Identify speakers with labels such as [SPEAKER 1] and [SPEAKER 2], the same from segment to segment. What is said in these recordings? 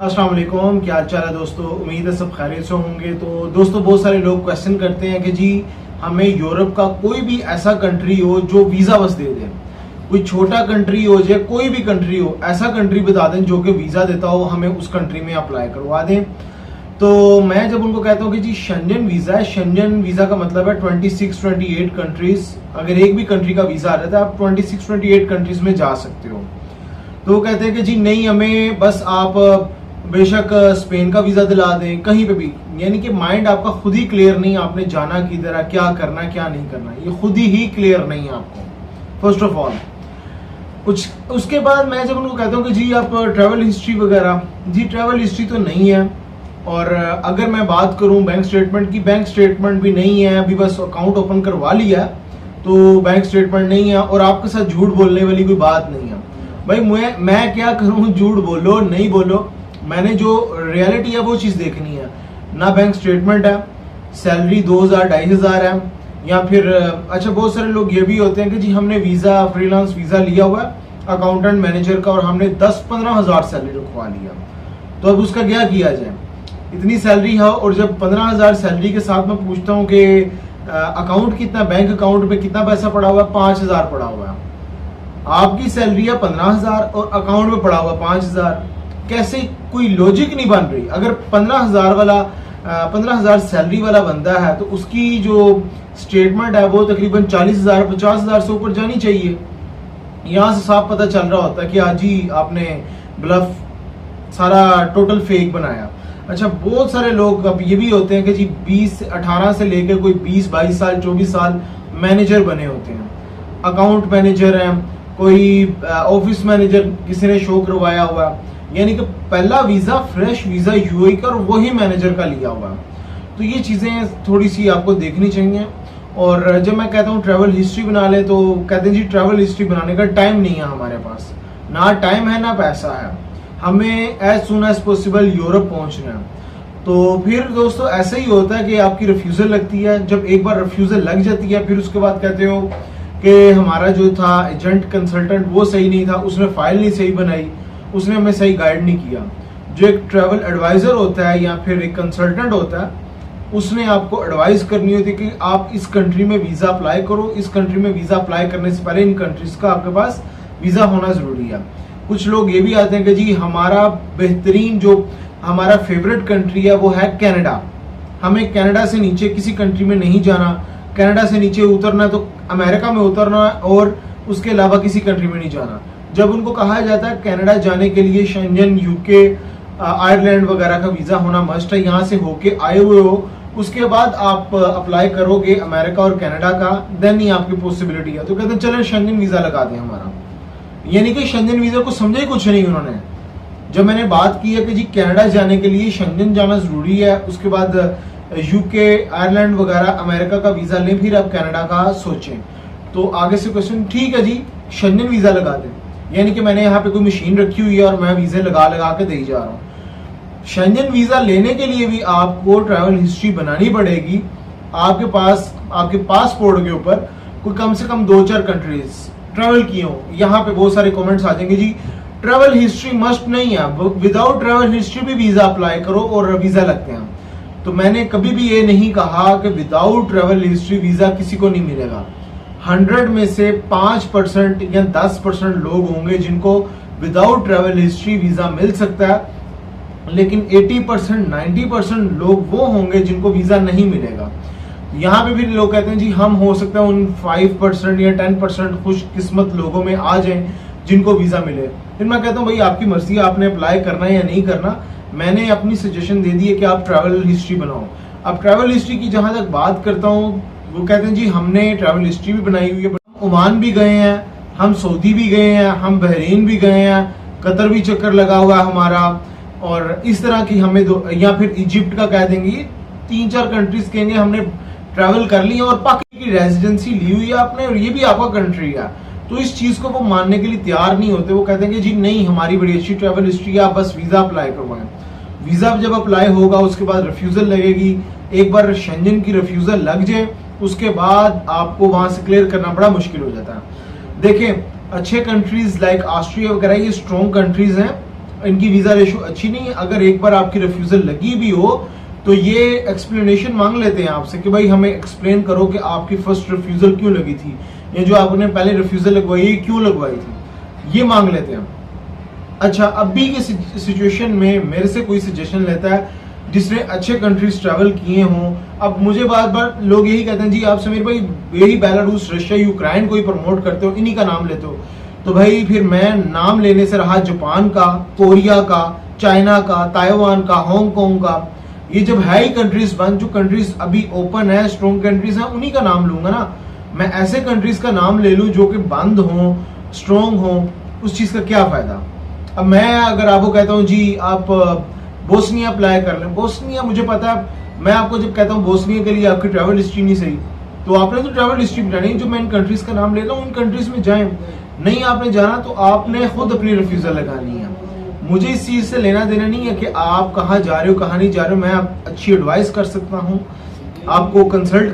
[SPEAKER 1] अस्सलाम वालेकुम, क्या हाल चाल है दोस्तों। उम्मीद है सब खैरियत से होंगे। तो दोस्तों बहुत सारे लोग क्वेश्चन करते हैं कि जी हमें यूरोप का कोई भी ऐसा कंट्री हो जो वीज़ा बस दे दे, कोई छोटा कंट्री हो जाए, कोई भी कंट्री हो, ऐसा कंट्री बता दें जो कि वीज़ा देता हो, हमें उस कंट्री में अप्लाई करवा दें। तो मैं जब उनको कहता हूँ कि जी शेंजन वीज़ा है, शेंजन वीज़ा का मतलब है 26-28 कंट्रीज। अगर एक भी कंट्री का वीज़ा आ रहा है आप 26-28 कंट्रीज में जा सकते हो। तो वो कहते हैं कि जी नहीं, हमें बस आप बेशक स्पेन का वीजा दिला दें, कहीं पे भी, यानी कि माइंड आपका खुद ही क्लियर नहीं, आपने जाना किधर है, क्या करना है क्या नहीं करना, ये खुद ही क्लियर नहीं है आपको फर्स्ट ऑफ ऑल। कुछ उसके बाद मैं जब उनको कहता हूँ कि जी आप ट्रैवल हिस्ट्री वगैरह, जी ट्रैवल हिस्ट्री तो नहीं है। और अगर मैं बात करूँ बैंक स्टेटमेंट की, बैंक स्टेटमेंट भी नहीं है, अभी बस अकाउंट ओपन करवा लिया तो बैंक स्टेटमेंट नहीं है। और आपके साथ झूठ बोलने वाली कोई बात नहीं है भाई। मैं क्या करूँ, झूठ बोलो नहीं बोलो, मैंने जो रियलिटी है वो चीज़ देखनी है। ना बैंक स्टेटमेंट है, सैलरी 2000-2500 है, या फिर अच्छा बहुत सारे लोग ये भी होते हैं कि जी हमने वीज़ा, फ्रीलांस वीज़ा लिया हुआ है अकाउंटेंट मैनेजर का और हमने 10-15 हज़ार सैलरी रखवा लिया। तो अब उसका क्या किया जाए, इतनी सैलरी है और जब 15 हज़ार सैलरी के साथ मैं पूछता हूँ कि अकाउंट कितना, बैंक अकाउंट में कितना पैसा पड़ा हुआ है, 5000 पड़ा हुआ है। आपकी सैलरी है 15,000 और अकाउंट में पड़ा हुआ 5,000, कैसे, कोई लॉजिक नहीं बन रही। अगर 15,000 सैलरी वाला बंदा है तो उसकी जो स्टेटमेंट है वो तकरीबन 40,000-50,000 से ऊपर जानी चाहिए। यहाँ से साफ पता चल रहा होता है कि आज जी आपने ब्लफ सारा टोटल फेक बनाया। अच्छा बहुत सारे लोग अब ये भी होते हैं कि जी 18 से लेकर कोई 20-22 साल 24 साल मैनेजर बने होते हैं, अकाउंट मैनेजर हैं, कोई ऑफिस मैनेजर किसी ने शो करवाया हुआ, यानी कि पहला वीजा फ्रेश वीजा यूएई का और वही मैनेजर का लिया हुआ। तो ये चीजें थोड़ी सी आपको देखनी चाहिए। और जब मैं कहता हूँ ट्रैवल हिस्ट्री बना ले तो कहते हैं जी ट्रैवल हिस्ट्री बनाने का टाइम नहीं है हमारे पास, ना टाइम है ना पैसा है, हमें as soon as possible Europe पहुंचना है। तो फिर दोस्तों ऐसा ही होता है कि आपकी रिफ्यूजल लगती है। जब एक बार रिफ्यूजल लग जाती है फिर उसके बाद कहते हो कि हमारा जो था एजेंट कंसल्टेंट वो सही नहीं था, उसने फाइल नहीं सही बनाई, उसने हमें सही गाइड नहीं किया। जो एक ट्रैवल एडवाइजर होता है या फिर एक कंसल्टेंट होता है, उसने आपको एडवाइस करनी होती है कि आप इस कंट्री में वीजा अप्लाई करो, इस कंट्री में वीजा अप्लाई करने से पहले इन कंट्रीज का आपके पास वीजा होना जरूरी है। कुछ लोग ये भी आते हैं कि जी हमारा बेहतरीन जो हमारा फेवरेट कंट्री है वो है कनाडा, हमें कनाडा से नीचे किसी कंट्री में नहीं जाना, कनाडा से नीचे उतरना तो अमेरिका में उतरना और उसके अलावा किसी कंट्री में नहीं जाना। जब उनको कहा जाता है कनाडा जाने के लिए शेंजन, यूके, आयरलैंड वगैरह का वीजा होना मस्ट है, यहाँ से होके आए हुए हो, उसके बाद आप अप्लाई करोगे अमेरिका और कनाडा का, देन ही आपकी पॉसिबिलिटी है। तो कहते हैं चलो शेंजन वीजा लगा दें हमारा, यानी कि शेंजन वीजा को समझे कुछ नहीं उन्होंने। जब मैंने बात की है कि जी कनाडा जाने के लिए शेंजन जाना जरूरी है, उसके बाद यूके, आयरलैंड वगैरह अमेरिका का वीजा लें, फिर आप कनाडा का सोचें। तो आगे से क्वेश्चन, ठीक है जी शेंजन वीजा लगा दें, यानी कि मैंने यहाँ पे कोई मशीन रखी हुई है और मैं वीजे लगा लगा के दे जा रहा हूँ। शेंजन वीजा लेने के लिए भी आपको ट्रैवल हिस्ट्री बनानी पड़ेगी। आपके पास आपके पासपोर्ट के ऊपर कोई कम से कम 2-4 कंट्रीज ट्रैवल किए हो। यहाँ पे बहुत सारे कमेंट्स आ जाएंगे जी ट्रैवल हिस्ट्री मस्ट नहीं है, विदाउट ट्रैवल हिस्ट्री भी वीजा अप्लाई करो और वीजा लगते हैं। तो मैंने कभी भी ये नहीं कहा कि विदाउट ट्रैवल हिस्ट्री वीजा किसी को नहीं मिलेगा। 100 में से 5% या 10% लोग होंगे जिनको विदाउट ट्रैवल हिस्ट्री वीजा मिल सकता है, लेकिन 80% 90% लोग वो होंगे जिनको वीजा नहीं मिलेगा। यहाँ पे भी लोग कहते हैं जी हम हो सकता है उन 5% या 10% खुशकिस्मत लोगों में आ जाएं जिनको वीजा मिले। फिर मैं कहता हूँ भाई आपकी मर्जी, आपने अप्लाई करना है या नहीं करना। मैंने अपनी सजेशन दे दी है कि आप ट्रैवल हिस्ट्री बनाओ। अब ट्रैवल हिस्ट्री की जहां तक बात करता हूँ, वो कहते हैं जी हमने ट्रैवल हिस्ट्री भी बनाई हुई है, ओमान भी गए हैं, हम सऊदी भी गए हैं, हम बहरीन भी गए हैं, कतर भी चक्कर लगा हुआ है हमारा, और इस तरह की हमें या फिर इजिप्ट का कह देंगे, 3-4 कंट्रीज कहेंगे हमने ट्रैवल कर ली है और पाकिस्तान की रेजिडेंसी ली हुई है आपने और ये भी आपका कंट्री है। तो इस चीज को वो मानने के लिए तैयार नहीं होते। वो कहते हैं कि जी नहीं हमारी बड़ी अच्छी ट्रैवल हिस्ट्री है, आप बस वीजा अप्लाई करवाएं। वीजा जब अप्लाई होगा उसके बाद रिफ्यूजल लगेगी। एक बार शेंजन की रिफ्यूजल लग जाए उसके बाद आपको वहां से क्लियर करना बड़ा मुश्किल हो जाता है। देखिए अच्छे कंट्रीज लाइक ऑस्ट्रिया वगैरह ये स्ट्रॉन्ग कंट्रीज हैं, इनकी वीजा रेशो अच्छी नहीं है। अगर एक बार आपकी रिफ्यूजल लगी भी हो तो ये एक्सप्लेनेशन मांग लेते हैं आपसे कि भाई हमें एक्सप्लेन करो कि आपकी फर्स्ट रिफ्यूजल क्यों लगी थी, या जो आपने पहले रिफ्यूजल लगवाई क्यों लगवाई थी, ये मांग लेते हैं। अच्छा, अभी की सिचुएशन में मेरे से कोई सजेशन लेता है जिसने अच्छे कंट्रीज ट्रैवल किए हों। अब मुझे बार बार लोग यही कहते हैं जी आप समीर भाई यही बेलारूस, रशिया, यूक्रेन को ही प्रमोट करते हो, इन्हीं का नाम लेते हो। तो भाई फिर मैं नाम लेने से रहा जापान का, कोरिया का, चाइना का, ताइवान का, हांगकांग का। ये जब है ही कंट्रीज बंद, जो कंट्रीज अभी ओपन है, स्ट्रॉन्ग कंट्रीज है, उन्हीं का नाम लूंगा ना। मैं ऐसे कंट्रीज का नाम ले लूं जो कि बंद हो, स्ट्रॉन्ग हो, उस चीज का क्या फायदा। अब मैं अगर आपको कहता हूं जी आप बोस्निया अप्लाई कर लें, बोस्निया मुझे पता है, मैं आपको जब कहता हूं बोस्निया के लिए आपकी ट्रैवल हिस्ट्री नहीं सही, तो आपने तो ट्रैवल हिस्ट्री बनानी, जो मैं इन कंट्रीज का नाम ले रहा हूं उन कंट्रीज में जाएं। नहीं आपने जाना तो आपने खुद अपनी रिफ्यूजल लगानी है। मुझे इस चीज से लेना देना नहीं है कि आप कहाँ जा रहे हो कहाँ नहीं जा रहे हो। मैं अच्छी एडवाइस कर सकता हूँ, आपको कंसल्ट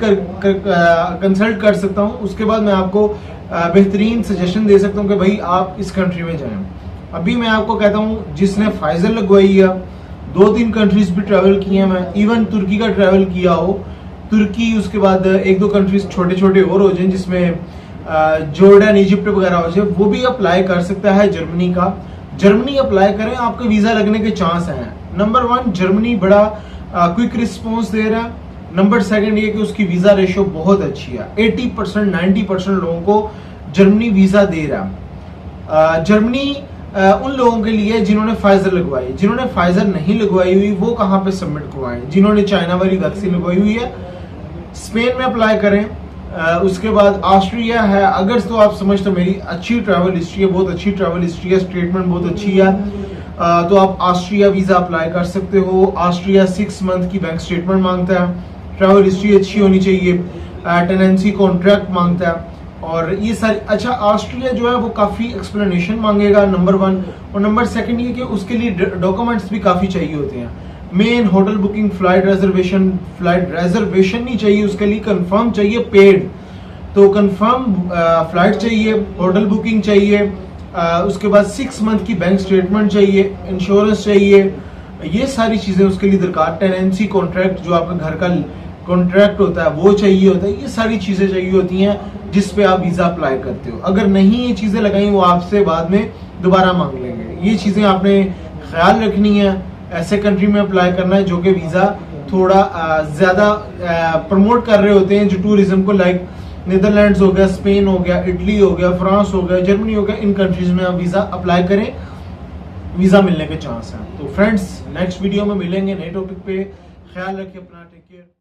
[SPEAKER 1] कर सकता हूँ, उसके बाद मैं आपको बेहतरीन सजेशन दे सकता हूँ कि भाई आप इस कंट्री में जाएं। अभी मैं आपको कहता हूँ जिसने फाइजर लगवाई है, 2-3 कंट्रीज भी ट्रैवल किए हैं, मैं इवन तुर्की का ट्रैवल किया हो, तुर्की, उसके बाद 1-2 कंट्रीज छोटे छोटे और हो जाए जिसमें जॉर्डन, इजिप्ट वगैरह हो जाए, वो भी अप्लाई कर सकता है। जर्मनी का, जर्मनी अप्लाई करें, आपके वीजा लगने के चांस हैं। नंबर 1 जर्मनी बड़ा क्विक रिस्पॉन्स दे रहा है। नंबर 2 ये कि उसकी वीजा रेशो बहुत अच्छी है, 80% 90% लोगों को जर्मनी वीजा दे रहा है। जर्मनी उन लोगों के लिए जिन्होंने फाइजर लगवाई, जिन्होंने फाइजर नहीं लगवाई हुई वो कहाँ पे सबमिट करवाएं, जिन्होंने चाइना वाली वैक्सीन लगवाई हुई है स्पेन में अप्लाई करें। उसके बाद ऑस्ट्रिया है, अगर तो आप समझते हो मेरी अच्छी ट्रैवल हिस्ट्री है, बहुत अच्छी ट्रैवल हिस्ट्री है, स्टेटमेंट बहुत अच्छी है, तो आप ऑस्ट्रिया वीजा अप्लाई कर सकते हो। ऑस्ट्रिया 6 मंथ की बैंक स्टेटमेंट मांगता है, ट्रैवल हिस्ट्री अच्छी होनी चाहिए, टेनेंसी कॉन्ट्रैक्ट मांगता है, और ये सारी। अच्छा, ऑस्ट्रिया जो है वो काफी एक्सप्लेनेशन मांगेगा, नंबर 1, और नंबर 2 ये कि उसके लिए डॉक्यूमेंट्स भी काफी चाहिए होते हैं। Main hotel booking, flight reservation नहीं चाहिए, उसके लिए कंफर्म चाहिए पेड, तो कंफर्म फ्लाइट चाहिए, होटल बुकिंग चाहिए, उसके बाद 6 मंथ की बैंक स्टेटमेंट चाहिए, इंश्योरेंस चाहिए, ये सारी चीजें उसके लिए दरकार। टेनेंसी कॉन्ट्रैक्ट जो आपका घर का कॉन्ट्रैक्ट होता है वो चाहिए होता है, ये सारी चीजें चाहिए होती हैं जिस पे आप वीजा अप्लाई करते हो। अगर नहीं ये चीजें लगाई वो आपसे बाद में दोबारा मांग लेंगे। ये चीजें आपने ख्याल रखनी है, ऐसे कंट्री में अप्लाई करना है जो कि वीजा थोड़ा ज्यादा प्रमोट कर रहे होते हैं, जो टूरिज्म को, लाइक नीदरलैंड्स हो गया, स्पेन हो गया, इटली हो गया, फ्रांस हो गया, जर्मनी हो गया, इन कंट्रीज में आप वीजा अप्लाई करें, वीजा मिलने के चांस हैं। तो फ्रेंड्स नेक्स्ट वीडियो में मिलेंगे नए टॉपिक पे, ख्याल रखिए अपना, टेक केयर।